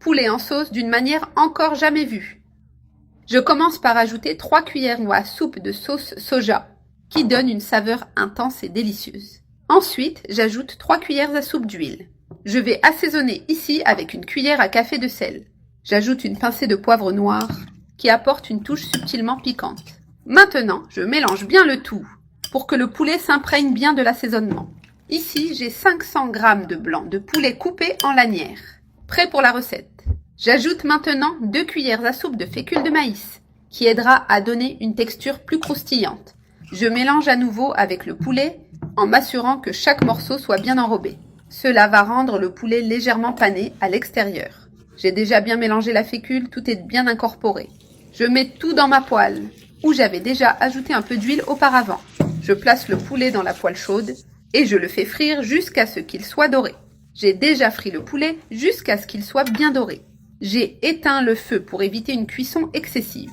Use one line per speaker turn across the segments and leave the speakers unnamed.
poulet en sauce d'une manière encore jamais vue. Je commence par ajouter 3 cuillères à soupe de sauce soja, qui donne une saveur intense et délicieuse. Ensuite, j'ajoute 3 cuillères à soupe d'huile. Je vais assaisonner ici avec une cuillère à café de sel. J'ajoute une pincée de poivre noir, qui apporte une touche subtilement piquante. Maintenant, je mélange bien le tout, pour que le poulet s'imprègne bien de l'assaisonnement. Ici, j'ai 500 g de blanc de poulet coupé en lanières. Prêt pour la recette. J'ajoute maintenant 2 cuillères à soupe de fécule de maïs, qui aidera à donner une texture plus croustillante. Je mélange à nouveau avec le poulet, en m'assurant que chaque morceau soit bien enrobé. Cela va rendre le poulet légèrement pané à l'extérieur. J'ai déjà bien mélangé la fécule, tout est bien incorporé. Je mets tout dans ma poêle, où j'avais déjà ajouté un peu d'huile auparavant. Je place le poulet dans la poêle chaude, et je le fais frire jusqu'à ce qu'il soit doré. J'ai déjà frit le poulet jusqu'à ce qu'il soit bien doré. J'ai éteint le feu pour éviter une cuisson excessive.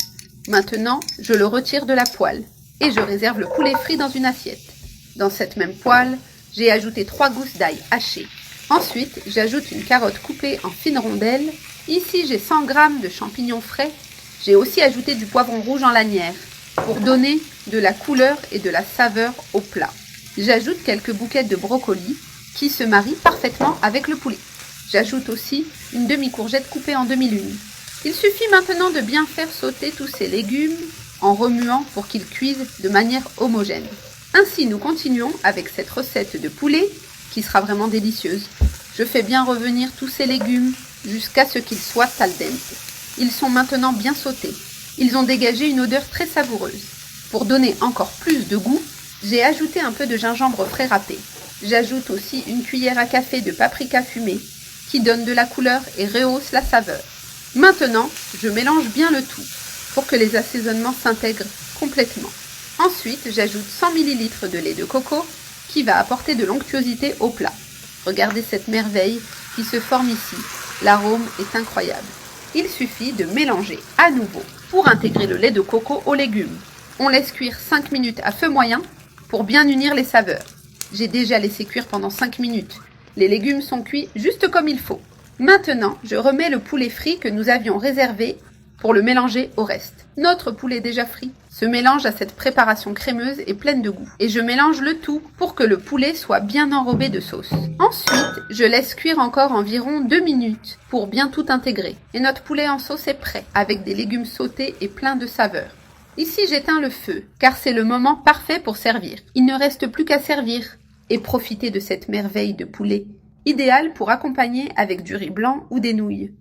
Maintenant, je le retire de la poêle et je réserve le poulet frit dans une assiette. Dans cette même poêle, j'ai ajouté 3 gousses d'ail hachées. Ensuite, j'ajoute une carotte coupée en fines rondelles. Ici, j'ai 100 g de champignons frais. J'ai aussi ajouté du poivron rouge en lanière pour donner de la couleur et de la saveur au plat. J'ajoute quelques bouquets de brocolis qui se marient parfaitement avec le poulet. J'ajoute aussi une demi-courgette coupée en demi-lunes. Il suffit maintenant de bien faire sauter tous ces légumes en remuant pour qu'ils cuisent de manière homogène. Ainsi, nous continuons avec cette recette de poulet qui sera vraiment délicieuse. Je fais bien revenir tous ces légumes jusqu'à ce qu'ils soient al dente. Ils sont maintenant bien sautés. Ils ont dégagé une odeur très savoureuse. Pour donner encore plus de goût, j'ai ajouté un peu de gingembre frais râpé. J'ajoute aussi une cuillère à café de paprika fumé qui donne de la couleur et rehausse la saveur. Maintenant, je mélange bien le tout pour que les assaisonnements s'intègrent complètement. Ensuite, j'ajoute 100 ml de lait de coco qui va apporter de l'onctuosité au plat. Regardez cette merveille qui se forme ici. L'arôme est incroyable. Il suffit de mélanger à nouveau pour intégrer le lait de coco aux légumes. On laisse cuire 5 minutes à feu moyen pour bien unir les saveurs. J'ai déjà laissé cuire pendant 5 minutes. Les légumes sont cuits juste comme il faut. Maintenant, je remets le poulet frit que nous avions réservé pour le mélanger au reste. Notre poulet déjà frit se mélange à cette préparation crémeuse et pleine de goût. Et je mélange le tout pour que le poulet soit bien enrobé de sauce. Ensuite, je laisse cuire encore environ 2 minutes pour bien tout intégrer. Et notre poulet en sauce est prêt, avec des légumes sautés et pleins de saveurs. Ici, j'éteins le feu, car c'est le moment parfait pour servir. Il ne reste plus qu'à servir et profiter de cette merveille de poulet, idéal pour accompagner avec du riz blanc ou des nouilles.